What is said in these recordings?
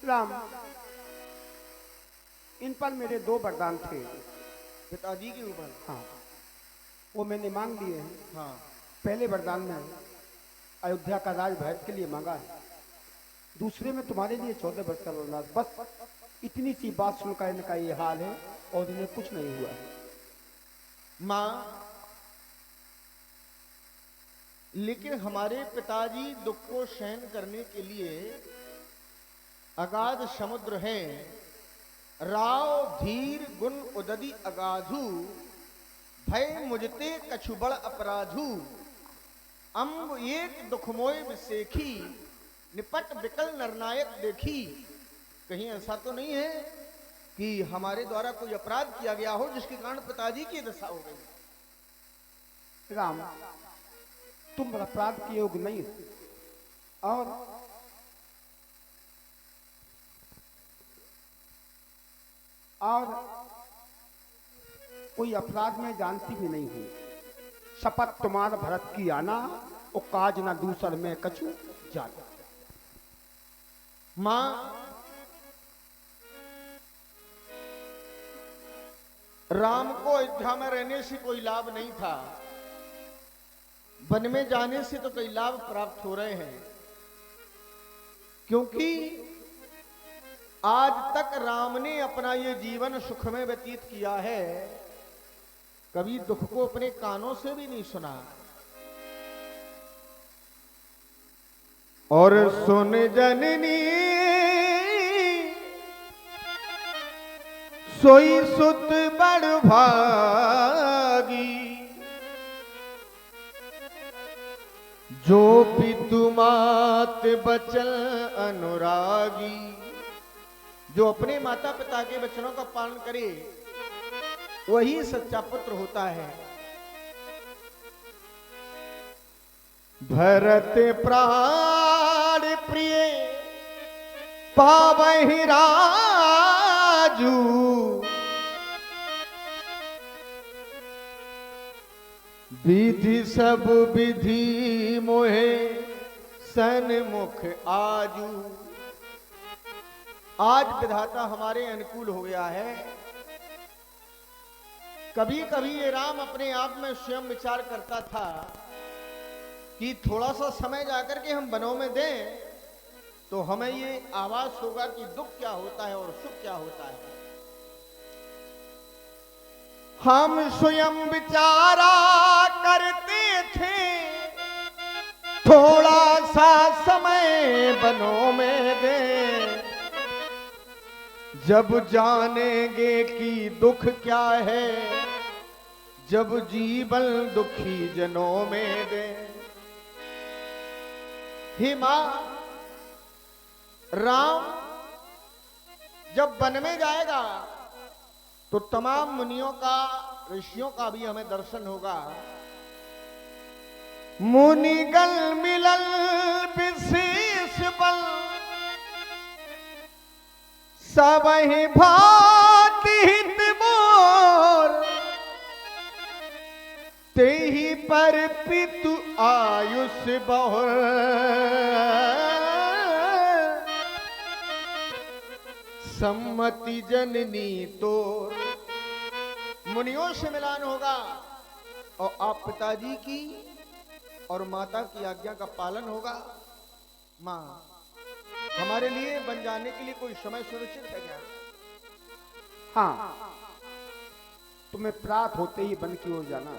राम, इन पर मेरे दो वरदान थे। पिताजी के ऊपर। हाँ, वो मैंने मांग लिए हैं। हाँ। पहले वरदान में अयोध्या का राज भैरव के लिए मांगा है। दूसरे में तुम्हारे लिए 14 वर्ष का वनवास। बस इतनी सी बात सुनकर इनका ये हाल है और इन्हें कुछ नहीं हुआ है। माँ, लेकिन हमारे पिताजी दुख को सहन करने के लिए अगाध समुद्र है। राव धीर गुण उददी अगाधु, भय मुझते कछु बड़ अपराधु। अम्ब एक दुखमोय विसेखी, निपट विकल नरनायक देखी। कहीं ऐसा तो नहीं है कि हमारे द्वारा कोई अपराध किया गया हो जिसके कारण पिताजी की दशा हो गई। राम, तुम अपराध के योग्य नहीं हो और कोई अपराध में जानती भी नहीं हूं। शपथ तुम्हारा भरत की आना और काज ना दूसर में कछु जाना। मां, राम को अयोध्या में रहने से कोई लाभ नहीं था। वन में जाने से तो कई लाभ प्राप्त हो रहे हैं, क्योंकि आज तक राम ने अपना ये जीवन सुख में व्यतीत किया है। कभी दुख को अपने कानों से भी नहीं सुना। और सुन जननी सोई सुत बड़ भागी, जो पितु मात बचन अनुरागी। जो अपने माता पिता के वचनों का पालन करे वही सच्चा पुत्र होता है। भरत प्राण प्रिय पावहि राजू, विधि सब विधि मोहे सन्मुख आजू। आज विधाता हमारे अनुकूल हो गया है। कभी कभी ये राम अपने आप में स्वयं विचार करता था कि थोड़ा सा समय जाकर के हम वनों में दें तो हमें ये आवाज होगा कि दुख क्या होता है और सुख क्या होता है। हम स्वयं विचारा करते थे, थोड़ा सा समय वनों में दें, जब जानेंगे कि दुख क्या है, जब जीवन दुखी जनों में दे। हे मां, राम जब वन में जाएगा तो तमाम मुनियों का, ऋषियों का भी हमें दर्शन होगा। मुनिगल मिलल विशेष बल, सब ही भांति हित मोर, तेहि पर पितु आयुष बहुर। सम्मति जननी तोर। मुनियों से मिलान होगा और आप पिताजी की और माता की आज्ञा का पालन होगा। मां, हमारे लिए बन जाने के लिए कोई समय सुनिश्चित है क्या? हाँ, तुम्हें प्रात होते ही वन की ओर जाना।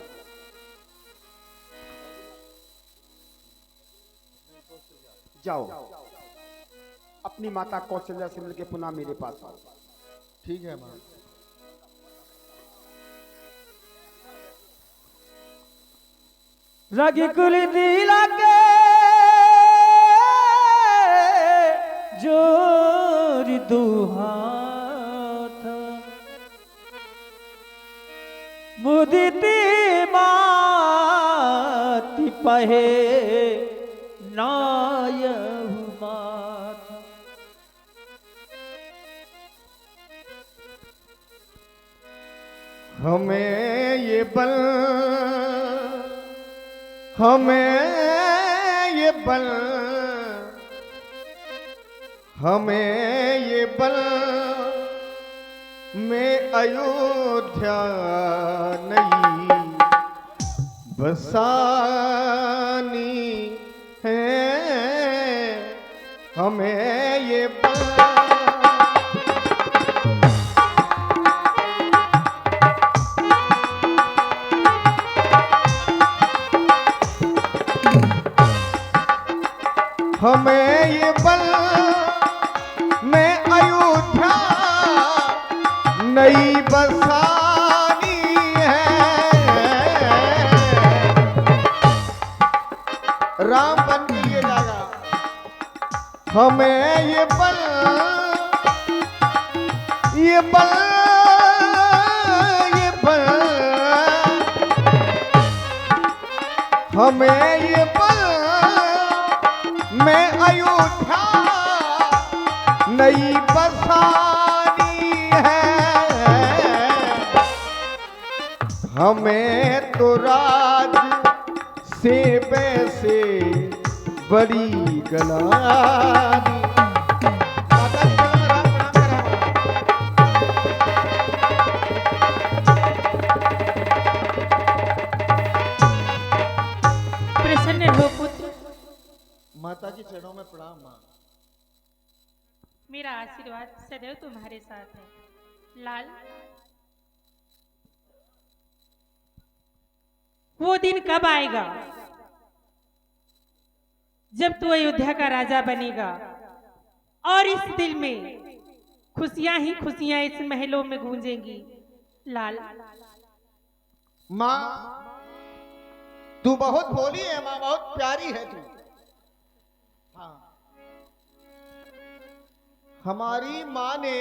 जाओ, अपनी माता कौशल्या से मिलकर पुनः मेरे पास आओ। ठीक है मां। रघुकुल दिला के जोर दुहाथ, मुदित माति पहे नायहु माथ। हमें ये बल, हमें ये बल हमें ये बल में अयोध्या नहीं बसानी है, हमें ये बल हमें ये बल में अयोध्या नई बसानी है। राम बन के लिए जाएगा। हमें ये बल ये बल ये बल हमें ये बल में अयोध्या नई बसानी है। हमें तो राज से वैसे बड़ी गलानी। प्रसन्न हो पुत्र, माता जी चरणों में प्रणाम मां। मेरा आशीर्वाद सदैव तुम्हारे साथ है। लाल, वो दिन कब आएगा जब तू अयोध्या का राजा बनेगा और इस दिल में खुशियां ही खुशियां इस महलों में गूंजेंगी। लाल, मां तू बहुत भोली है मां, बहुत प्यारी है तू। हाँ, हमारी मां ने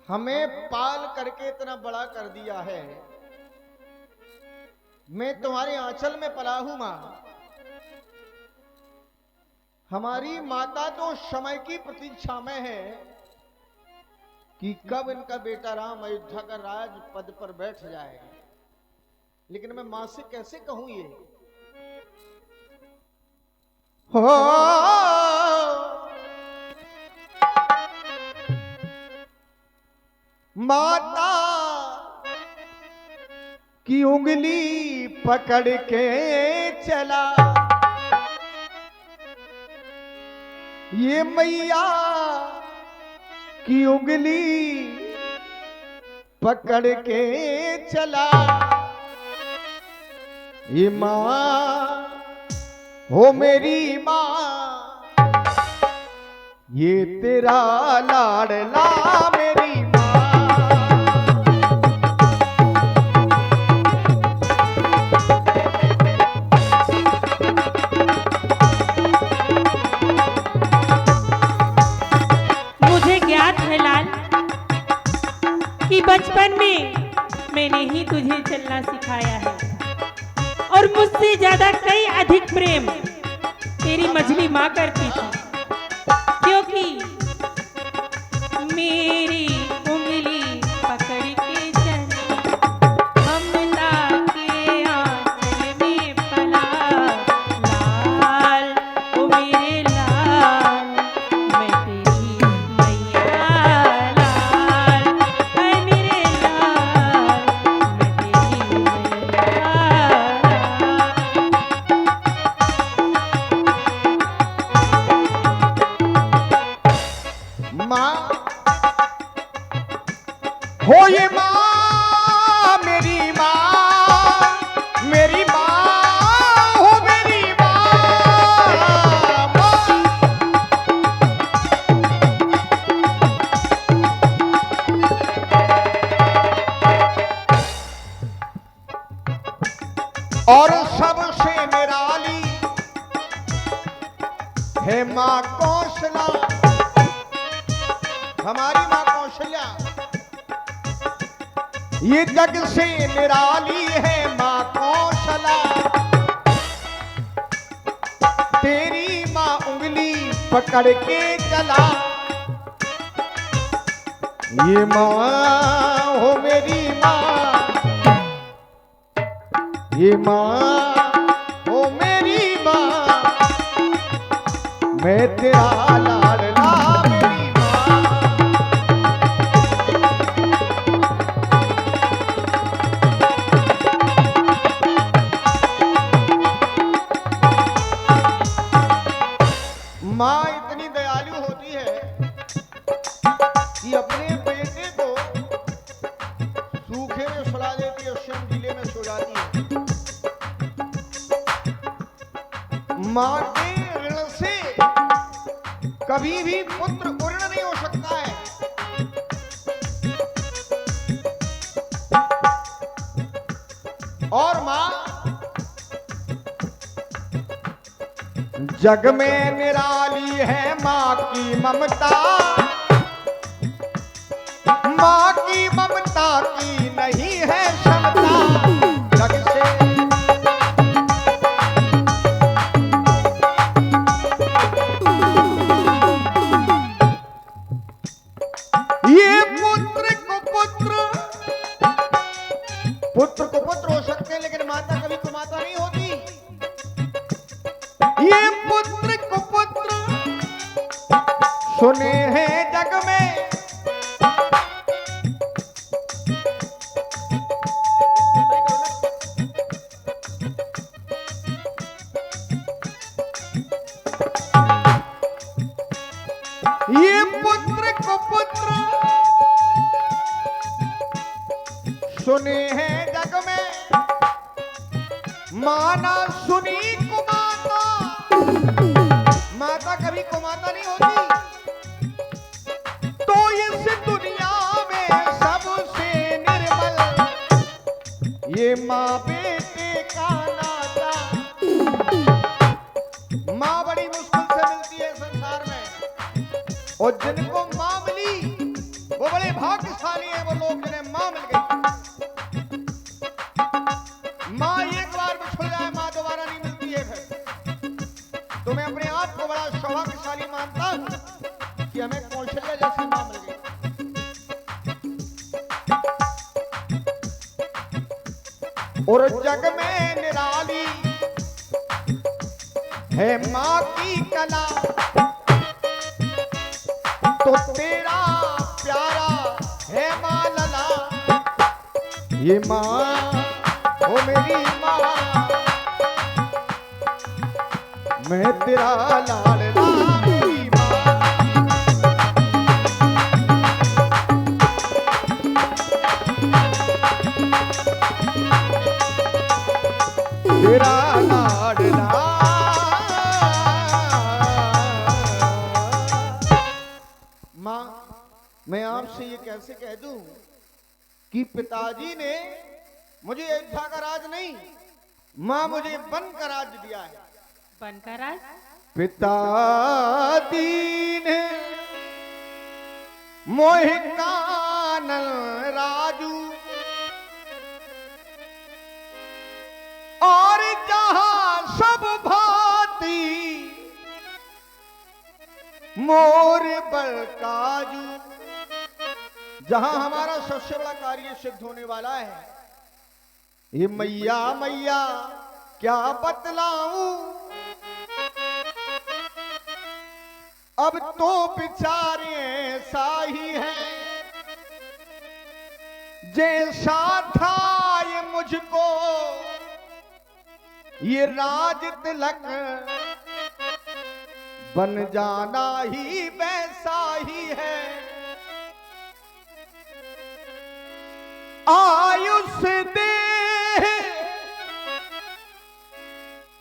हमें पाल करके इतना बड़ा कर दिया है। मैं तुम्हारे आंचल में पला हूं मां। हमारी माता तो समय की प्रतीक्षा में है कि कब इनका बेटा राम अयोध्या का राज पद पर बैठ जाए। लेकिन मैं मां से कैसे कहूं ये। हो माता की उंगली पकड़ के चला, ये मैया की उंगली पकड़ के चला। ये मां हो मेरी मां, ये तेरा लाडला मेरी मां। मुझे ज्ञात है लाल कि बचपन में मैंने ही तुझे चलना सिखाया है और मुझसे ज्यादा कई अधिक प्रेम तेरी मझली माँ करती थी, क्योंकि मेरी उंगली पकड़ के चली, ममता के आंचल में पला। लाल ओ मेरे लाल, मैं तेरी मैया। लाल ऐ मेरे लाल, मैं तेरी मैया। मां हो ये मां मेरी मां, मेरी मां हो मेरी मां। और सबसे निराली है मां कौशला, हमारी मां कौशल्या। ये जग से निराली है मां कौशला। तेरी मां उंगली पकड़ के चला, ये मां हो मेरी मां, ये मां हो मेरी मां। मैं तेरा लाडला मेरी माँ। माँ इतनी दयालु होती है कि अपने बेटे को सूखे में सुला देती है, स्वयं गीले में सो जाती है। माँ के ऋण से कभी भी पुत्र पूर्ण नहीं हो सकता है। और माँ जग में निराली है माँ की ममता, माँ की ममता की नहीं है क्षमता। जग से ये पुत्र को पुत्र हो सकते हैं, लेकिन माता कभी कुमाता नहीं होती। ये पुत्र को पुत्र सुने हैं जग में, ये पुत्र को पुत्र सुने हैं जग में, माना सुनी कुमाता। माता कभी कुमाता नहीं होती। तो इस दुनिया में सबसे निर्मल ये माँ बेटे का नाता। माँ बड़ी मुश्किल से मिलती है संसार में, और जिनको माँ मिली वो बड़े भाग्यशाली हैं वो लोग जिन्हें माँ मिल गई। माँ एक बार बिछुड़ जाए, माँ दोबारा नहीं मिलती है फिर। तो मैं अपने आप को बड़ा सौभाग्यशाली मानता हूं कि हमें कौशल्या जैसी माँ मिल गई। और जग में निराली है माँ की कला, तो तेरा प्यारा है माँ लला। ये माँ ओ मेरी माँ, मैं तेरा लाडला मेरी माँ। तेरा लाडला। माँ मैं आपसे ये कैसे कह दूं कि पिताजी ने मुझे अयोध्या का राज नहीं, माँ मुझे वन का राज दिया है। वन का राज? पिताजी ने मोह कानल राजू, और जहां सब भांति मोर बल काजू। जहां हमारा सबसे बड़ा कार्य सिद्ध होने वाला है, ये मैया मैया क्या बतलाऊं, अब तो बिचारे ऐसा ही है जैसा था ये मुझको ये राज तिलक, बन जाना ही वैसा ही है। आयुष दे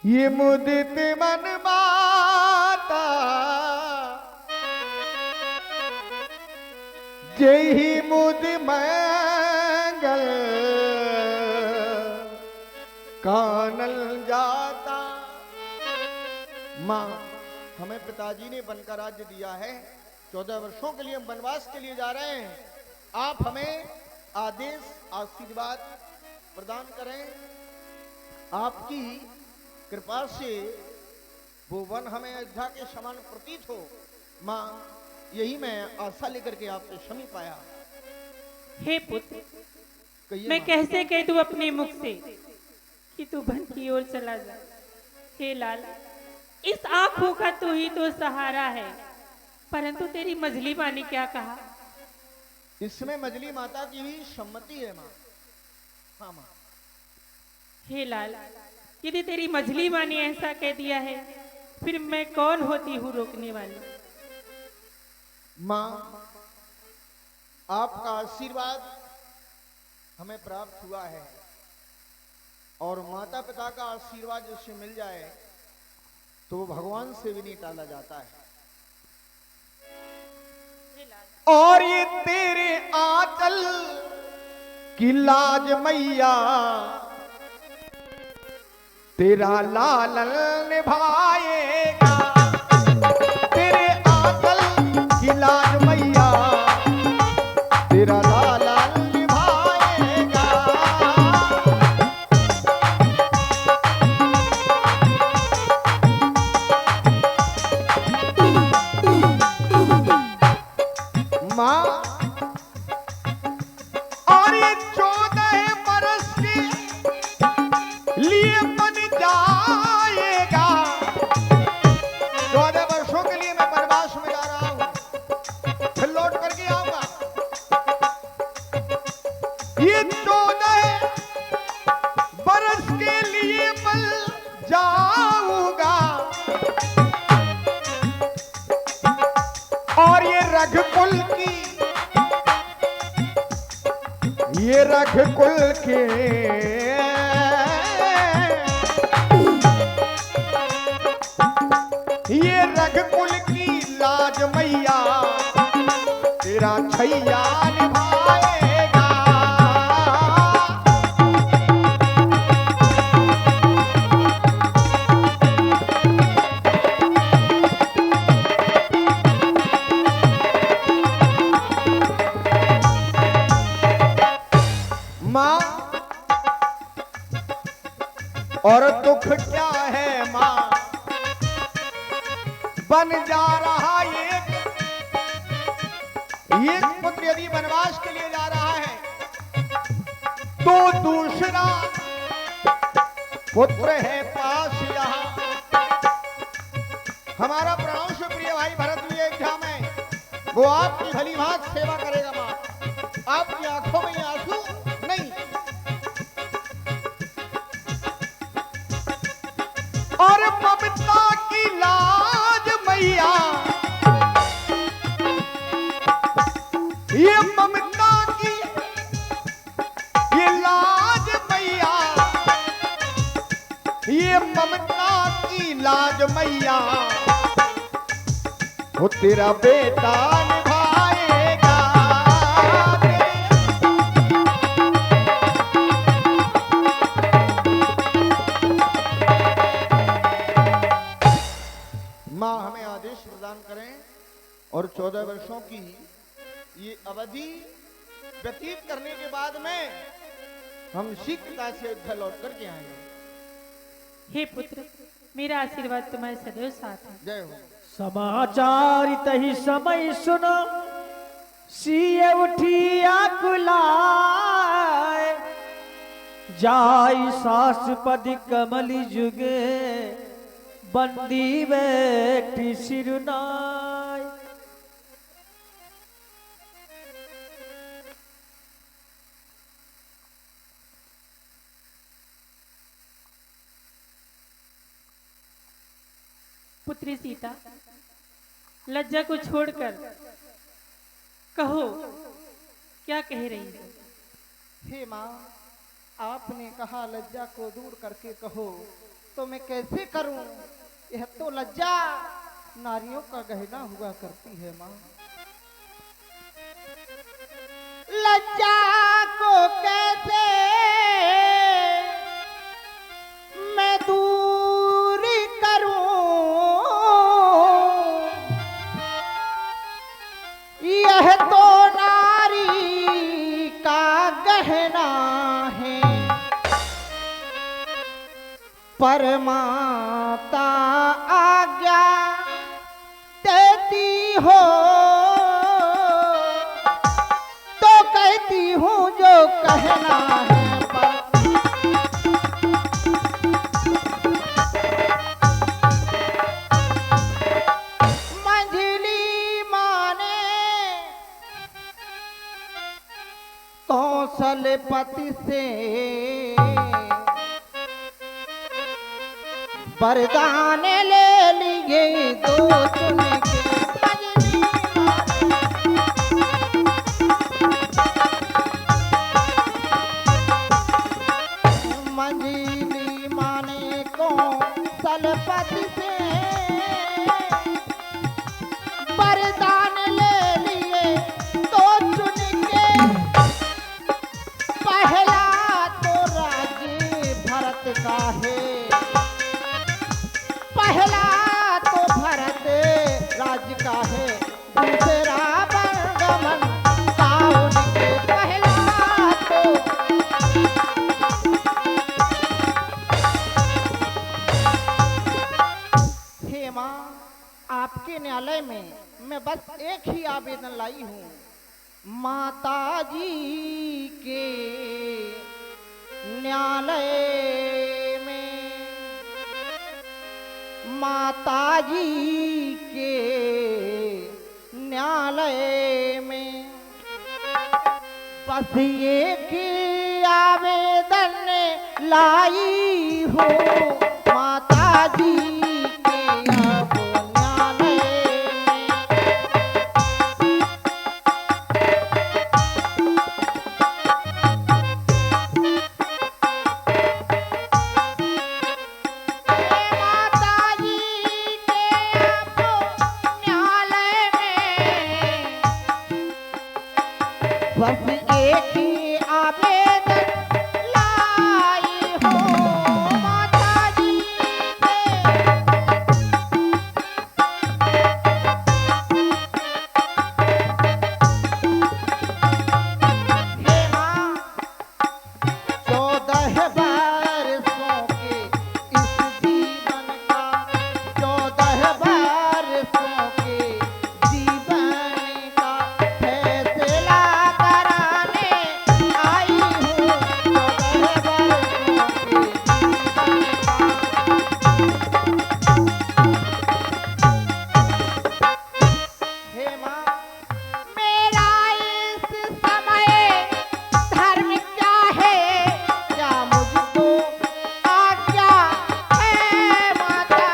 ये मुदित मन माता, जय ही मुद मंगल कानल जाता। माँ हमें पिताजी ने वन का राज्य दिया है, 14 वर्षों के लिए हम वनवास के लिए जा रहे हैं। आप हमें आदेश आशीर्वाद प्रदान करें। आपकी कृपा से वो वन हमें अयोध्या के समान प्रतीत हो। माँ यही मैं आशा लेकर के आपसे समीप आया। हे पुत्र, कहिए मैं माँ। कैसे कह दूं अपने मुख से कि तू वन की ओर चला जा। हे लाल, इस आंखों का तू ही तो सहारा है। परंतु तेरी मजली माँ ने क्या कहा? इसमें मजली माता की भी सम्मति है माँ। हाँ माँ। हे लाल, यदि तेरी मजली माँ ने ऐसा कह दिया है, फिर मैं कौन होती हूँ रोकने वाली? माँ, आपका आशीर्वाद हमें प्राप्त हुआ है और माता पिता का आशीर्वाद जिससे मिल जाए तो वो भगवान से भी नहीं टाला जाता है। और ये तेरे आंचल की लाज मैया तेरा लालन निभाएगा। तेरे आंचल की लाज मैया तेरा लालन निभाएगा। माँ, और ये 14 बरस के लिए बन जाएगा। 14 वर्षों के लिए मैं वनवास में जा रहा हूं, फिर लौट करके आऊंगा। ये 14 बरस के लिए बन जाऊंगा और ये रघुकुल की, ये रघुकुल के ये रघुकुल की लाज मैया तेरा छैया निभाएगा। माँ, और दुख क्या है माँ, बन जा रहा एक पुत्र यदि वनवास के लिए जा रहा है तो दूसरा पुत्र है पास यहाँ। हमारा प्राणों से प्रिय भाई भरत भी एक धाम है, वो आपकी भली भांत सेवा करेगा माँ। आपकी आंखों में आंसू नहीं, और ममता की लाज मैया, ये ममता की ये लाज मैया, ये ममता की लाज मैया वो तेरा बेटा निभाएगा। माँ, हमें आदेश प्रदान करें और 14 वर्षों की ये अवधि व्यतीत करने के बाद में हम शीघ्रता से अयोध्या लौट करके आएंगे। हे पुत्र, मेरा आशीर्वाद तुम्हारे सदैव साथ है। जय हो। समाचार तही समय सुनो, सिए उठी आकुलाए, जाई सास पद कमली जुगे, बंदी बैठी सिरुनाई। पुत्री सीता, लज्जा को छोड़कर कहो, क्या कह रही हो? हे माँ, आपने कहा लज्जा को दूर करके कहो, तो मैं कैसे करूं? यह तो लज्जा नारियों का गहना हुआ करती है माँ। लज्जा को कैसे मैं दूर करूं? यह तो नारी का गहना है, परमाता आज्ञा देती हो तो कहती हूँ जो कहना है। कौशलपति से वरदान ले लिए दो चुन के मंजिली माने कौशलपति से वरदान ले लिए दो चुन के पहला तो राज्य भरत का है, पहला तो भरत राज्य का है, दूसरा बंगमन का उनके पहला तो हे माँ, आपके न्यायालय में मैं बस एक ही आवेदन लाई हूँ। माता जी के न्यायालय में, माता जी के न्यायालय में बस एक आवेदन लाई हूँ। माता जी के अब न्यायालय में माता जी के अब न्यायालय में बस एक ही आवेदन लाई हो। माता जी के हे माँ, 14 वर्षों के इस जीवन का, 14 वर्षों के जीवन का फैसला कराने आई हूँ। 14 वर्षों के हे माँ, मेरा इस समय धर्म क्या है, क्या मुझको आज्ञा है माता।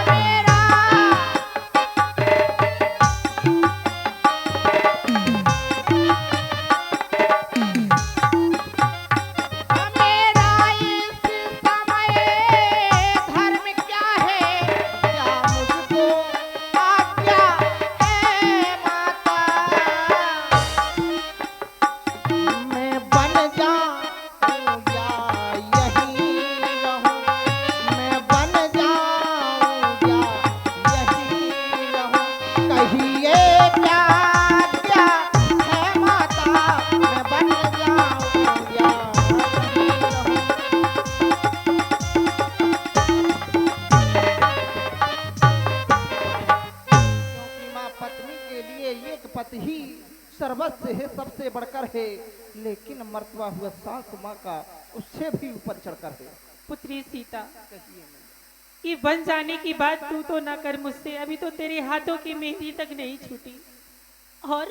मेरा मेरा इस समय धर्म क्या है, क्या मुझको आज्ञा है माता। मैं बन जाऊं या यहीं रहूं, मैं बन जाऊं या यहीं रहूं, कहिए क्या क्या है माता। मैं बन जाऊं या यहीं रहूं, क्योंकि माँ पत्नी के लिए एक पति ही सर्वस्व है, सबसे बढ़कर है, लेकिन मरतबा हुआ सास माँ का उससे भी ऊपर चढ़कर है। पुत्री सीता, ये बन जाने की बात तू तो ना कर मुझसे, अभी तो तेरे हाथों की मेहंदी तक नहीं छूटी और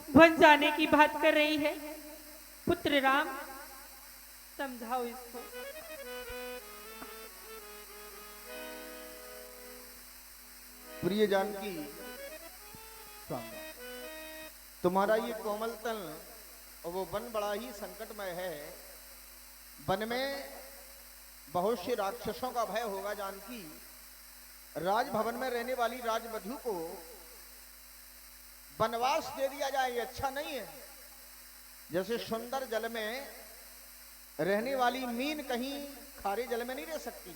बन जाने की बात कर रही है। पुत्र राम, समझाओ इसको। प्रिय जानकी, तुम्हारा ये कोमल तन और वो वन बड़ा ही संकटमय है। वन में बहुत से राक्षसों का भय होगा जानकी। राजभवन में रहने वाली राजवधू को वनवास दे दिया जाए, ये अच्छा नहीं है। जैसे सुंदर जल में रहने वाली मीन कहीं खारे जल में नहीं रह सकती,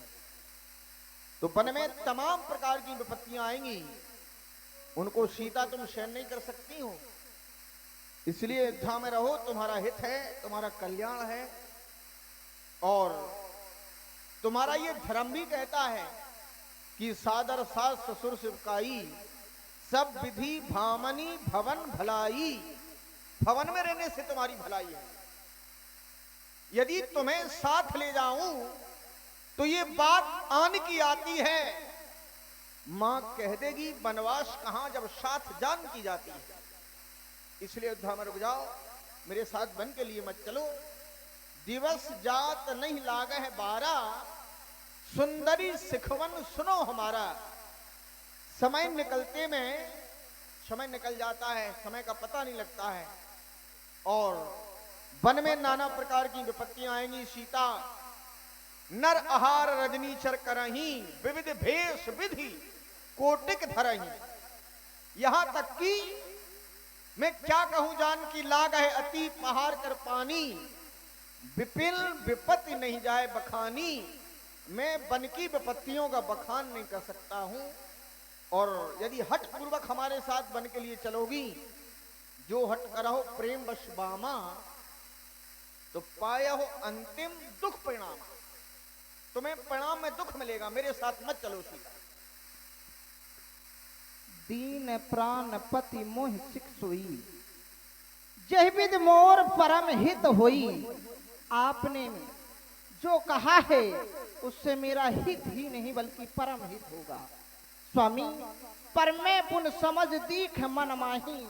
तो वन में तमाम प्रकार की विपत्तियां आएंगी, उनको सीता तुम सहन नहीं कर सकती हो। इसलिए अयोध्या में रहो, तुम्हारा हित है, तुम्हारा कल्याण है, और तुम्हारा ये धर्म भी कहता है कि सादर सास ससुर शिवकाई, सब विधि भामनी भवन भलाई। भवन में रहने से तुम्हारी भलाई है। यदि तुम्हें साथ ले जाऊं तो ये बात आन की आती है, मां कह देगी वनवास कहां जब साथ जान की जाती है। इसलिए अयोध्या में रुक जाओ, मेरे साथ बन के लिए मत चलो। दिवस जात नहीं लागे है 12, सुंदरी सिखवन सुनो हमारा। समय निकलते में समय निकल जाता है, समय का पता नहीं लगता है, और वन में नाना प्रकार की विपत्तियां आएंगी। सीता नर आहार रजनीचर करही, विविध भेष विधि कोटिक धरही। यहां तक कि मैं क्या कहूं, जान की लाग है अति पहाड़ कर पानी, विपिन विपत्ति नहीं जाए बखानी। मैं वन की विपत्तियों का बखान नहीं कर सकता हूं, और यदि हट पूर्वक हमारे साथ बन के लिए चलोगी, जो हट करहो प्रेम वश बामा, तो पाया हो अंतिम दुख परिणाम। तुम्हें परिणाम में दुख मिलेगा, मेरे साथ मत चलो सीता। दीन प्राण पति मोह सिख सोई, जह विद मोर परम हित होई। आपने जो कहा है उससे मेरा हित ही नहीं बल्कि परम हित होगा। स्वामी, पर मैं पुन समझ दीख मन माही,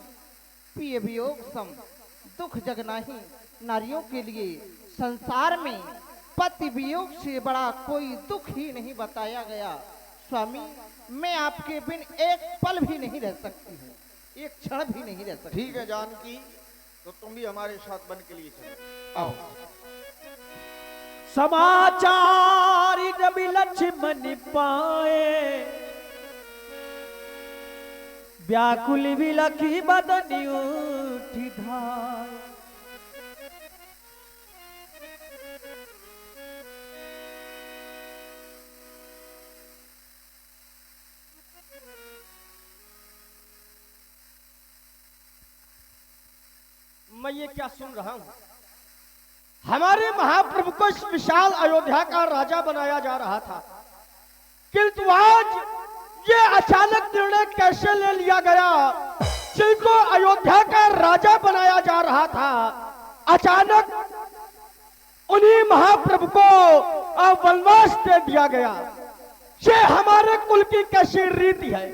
पिय वियोग सम दुख जग नाही। नारियों के लिए संसार में पति वियोग से बड़ा कोई दुख ही नहीं बताया गया। स्वामी, मैं आपके बिन एक पल भी नहीं रह सकती हूँ, एक क्षण भी नहीं रह सकती। ठीक है जानकी, तो तुम भी हमारे साथ बन के लिए चलो, आओ। समाचार रवि लक्ष्मण पाए, व्याकुल विलखी बदनी उठी धाय। मैं ये क्या सुन रहा हूं? हमारे महाप्रभु को इस विशाल अयोध्या का राजा बनाया जा रहा था, किंतु आज ये अचानक निर्णय कैसे ले लिया गया? जिनको अयोध्या का राजा बनाया जा रहा था, अचानक उन्हीं महाप्रभु को वनवास दे दिया गया। ये हमारे कुल की कैसी रीति है?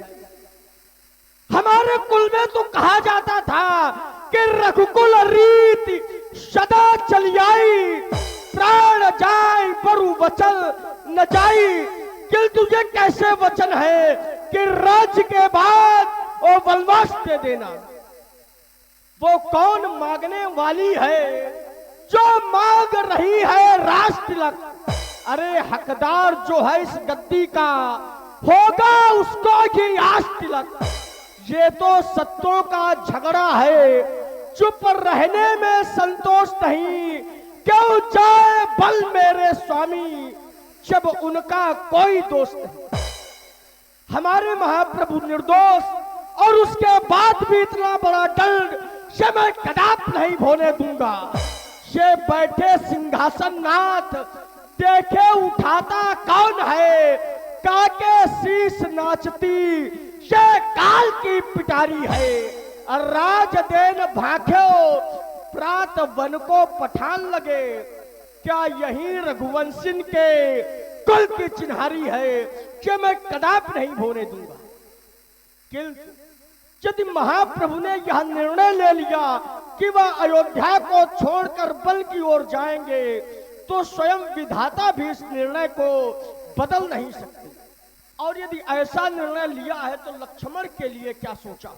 हमारे कुल में तो कहा जाता था कि रघुकुल रीति सदा चली आई, प्राण जाय परु वचन न जाई। किंतु ये कैसे वचन है कि राज्य के बाद वो वनवास दे देना? वो कौन मांगने वाली है जो मांग रही है राज तिलक? अरे हकदार जो है इस गद्दी का, होगा उसको ही आज तिलक। ये तो सत्यों का झगड़ा है, चुप रहने में संतोष नहीं। क्यों जाए बल मेरे स्वामी, जब उनका कोई दोष नहीं। हमारे महाप्रभु निर्दोष, और उसके बाद भी इतना बड़ा दंड ये मैं कदाप नहीं होने दूंगा। ये बैठे सिंहासन नाथ, देखे उठाता कौन है? काके शीश नाचती ये काल की पिटारी है। और राज देन भाख्यो प्रात वन को पठान लगे। क्या यही रघुवंशिन के कुल की चिन्हारी है कि मैं कदाप नहीं होने दूंगा। किंतु यदि महाप्रभु ने यह निर्णय ले लिया कि वह अयोध्या को छोड़कर बल की ओर जाएंगे, तो स्वयं विधाता भी इस निर्णय को बदल नहीं सकते। और यदि ऐसा निर्णय लिया है तो लक्ष्मण के लिए क्या सोचा हो?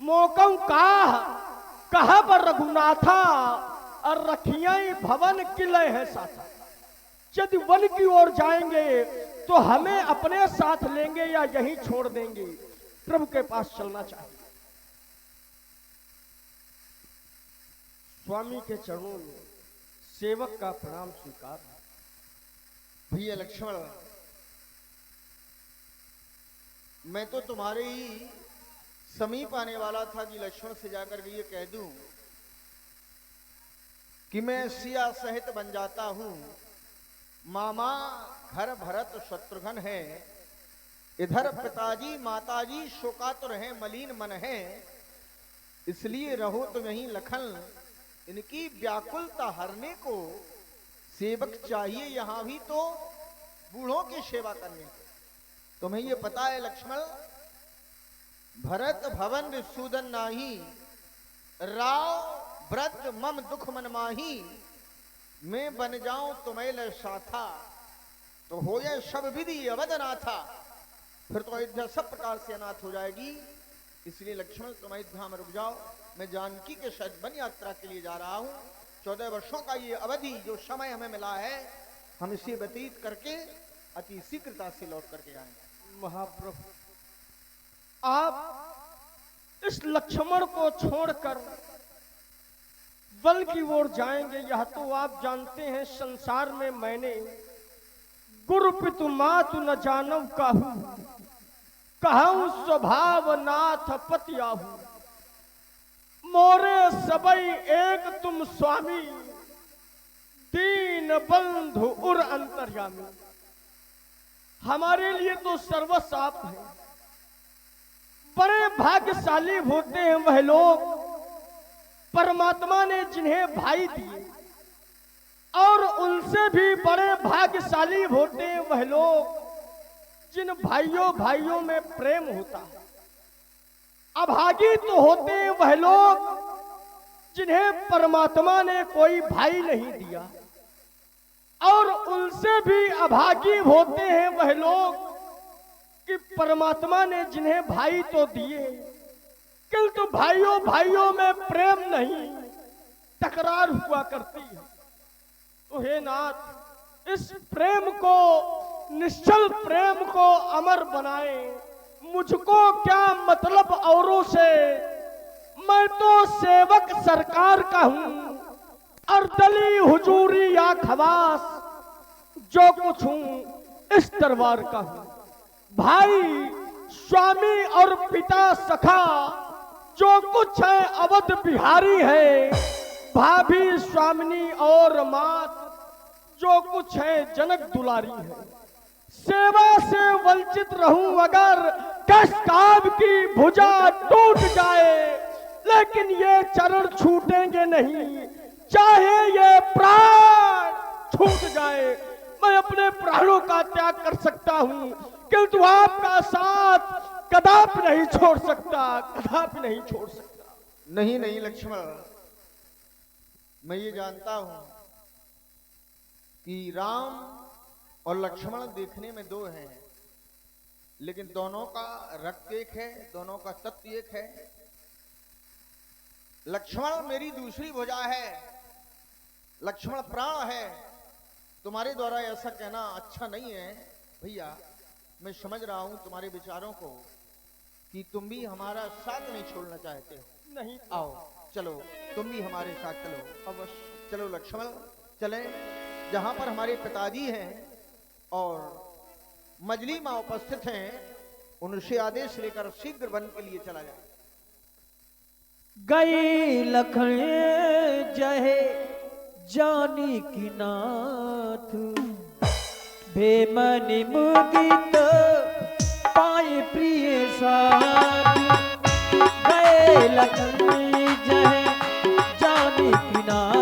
मोकम कहा पर रघुनाथा, और रखिया भवन किले है साथा। यदि वन की ओर जाएंगे तो हमें अपने साथ लेंगे या यहीं छोड़ देंगे? प्रभु के पास चलना चाहिए। स्वामी के चरणों में सेवक का प्रणाम स्वीकार। भैया लक्ष्मण, मैं तो तुम्हारे ही समीप आने वाला था कि लक्ष्मण से जाकर के ये कह दूं कि मैं सिया सहित बन जाता हूं। मामा घर भरत शत्रुघ्न है, इधर पिताजी माताजी शोकातुर हैं, मलिन मन है। इसलिए रहो तुम यहीं लखन, इनकी व्याकुलता हरने को सेवक चाहिए यहां भी तो बूढ़ों की सेवा करने को। तुम्हें ये पता है लक्ष्मण, भरत भवन विसूदन नाही, राव व्रत मम दुख मन माही, मैं बन जाऊं तुम्हें साथा, तो हो जाए सब विधि अवध नाथा, फिर तो अयोध्या सब प्रकार से अनाथ हो जाएगी। इसलिए लक्ष्मण तुम अयोध्या में रुक जाओ, मैं जानकी के साथ वन यात्रा के लिए जा रहा हूं। 14 वर्षों का ये अवधि जो समय हमें मिला है, हम इसे व्यतीत करके अति शीघ्रता से लौट करके आएंगे। महाप्रभु, आप इस लक्ष्मण को छोड़कर बल की ओर जाएंगे, यह तो आप जानते हैं। संसार में मैंने गुरु पितु मातु न जानव काहू, कहूं स्वभाव नाथ पति आहू, मोरे सबई एक तुम स्वामी, दीन बंधु उर अंतर्यामी। हमारे लिए तो सर्वस्व आप है। बड़े भाग्यशाली होते हैं वह लोग, परमात्मा ने जिन्हें भाई दिए, और उनसे भी बड़े भाग्यशाली होते हैं वह लोग जिन भाइयों में प्रेम होता है। अभागी तो होते हैं वह लोग जिन्हें परमात्मा ने कोई भाई नहीं दिया, और उनसे भी अभागी होते हैं वह लोग कि परमात्मा ने जिन्हें भाई तो दिए, किंतु भाइयों में प्रेम नहीं, तकरार हुआ करती है। तो हे नाथ, इस प्रेम को, निश्चल प्रेम को अमर बनाए। मुझको क्या मतलब औरों से, मैं तो सेवक सरकार का हूं, अर्दली हुजूरी या खवास, जो कुछ हूं इस दरबार का हूं। भाई, स्वामी और पिता सखा, जो कुछ है अवध बिहारी है। भाभी, स्वामिनी और मात, जो कुछ है जनक दुलारी है। सेवा से वंचित रहूं अगर, कस काब की भुजा टूट जाए, लेकिन ये चरण छूटेंगे नहीं, चाहे ये प्राण छूट जाए। मैं अपने प्राणों का त्याग कर सकता हूं, किंतु आपका साथ कदापि नहीं छोड़ सकता, कदापि नहीं छोड़ सकता। नहीं नहीं लक्ष्मण, मैं ये जानता हूं कि राम और लक्ष्मण देखने में दो हैं, लेकिन दोनों का रक्त एक है, दोनों का तत्व एक है। लक्ष्मण मेरी दूसरी भुजा है, लक्ष्मण प्राण है। तुम्हारे द्वारा ऐसा कहना अच्छा नहीं है भैया। मैं समझ रहा हूं तुम्हारे विचारों को कि तुम भी हमारा साथ नहीं छोड़ना चाहते हो। नहीं, आओ चलो, तुम भी हमारे साथ चलो। अवश्य चलो लक्ष्मण, चलें जहां पर हमारे पिताजी हैं और मजली मां उपस्थित हैं, उनसे आदेश लेकर शीघ्र वन के लिए चला जाए। गई लखन जहे जानी की नाथ, भेमनि मुदित पाए प्रिय साथ। गए लखन जहे जानी की नाथ,